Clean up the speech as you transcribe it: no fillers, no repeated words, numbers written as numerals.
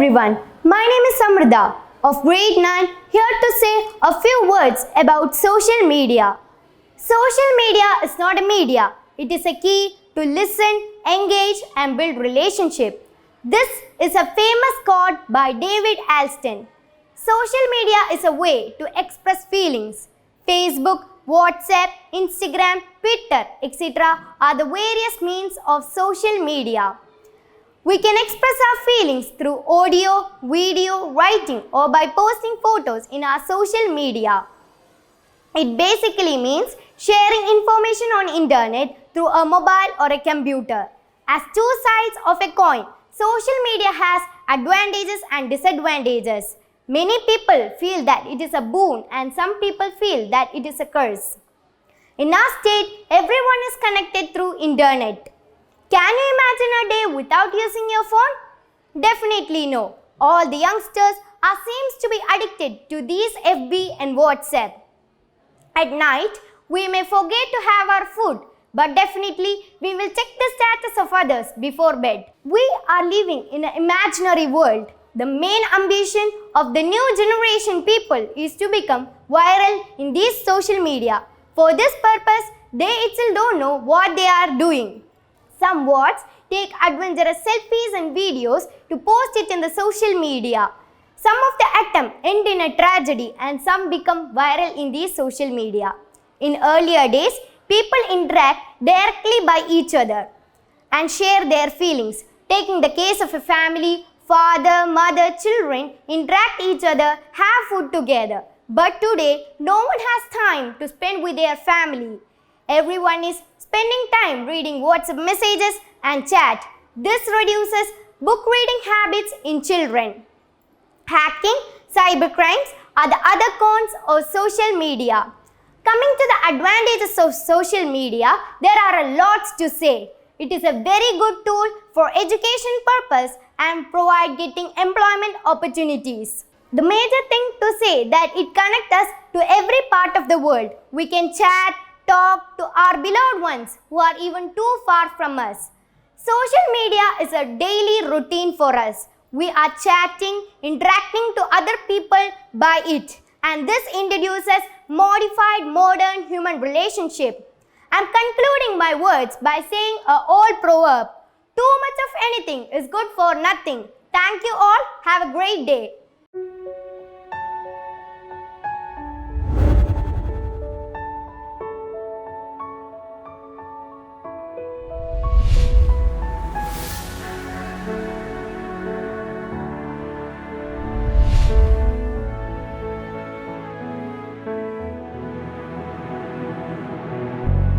everyone, my name is Amrutha of grade 9 here to say a few words about social media. Social media is not a media, it is a key to listen, engage and build relationship. This is a famous quote by David Alston. Social media is a way to express feelings. Facebook, WhatsApp, Instagram, Twitter, etc. are the various means of social media. We can express our feelings through audio, video, writing or by posting photos in our social media. It basically means sharing information on internet through a mobile or a computer. As two sides of a coin, social media has advantages and disadvantages. Many people feel that it is a boon and some people feel that it is a curse. In our state, everyone is connected through internet. Can you imagine a day without using your phone? Definitely no. All the youngsters seems to be addicted to these FB and WhatsApp. At night, we may forget to have our food, but definitely we will check the status of others before bed. We are living in an imaginary world. The main ambition of the new generation people is to become viral in these social media. For this purpose, they itself don't know what they are doing. Some take adventurous selfies and videos to post it in the social media. Some of the attempts end in a tragedy and some become viral in these social media. In earlier days, people interact directly by each other and share their feelings. Taking the case of a family, father, mother, children interact each other, have food together. But today, no one has time to spend with their family. Everyone is spending time reading WhatsApp messages and chat. This reduces book reading habits in children. Hacking, cybercrimes are the other cons of social media. Coming to the advantages of social media, there are a lot to say. It is a very good tool for education purpose and provide getting employment opportunities. The major thing to say that it connects us to every part of the world. We can chat, talk to our beloved ones who are even too far from us. Social media is a daily routine for us. We are chatting, interacting to other people by it, and this introduces modified modern human relationship. I am concluding my words by saying an old proverb, too much of anything is good for nothing. Thank you all. Have a great day.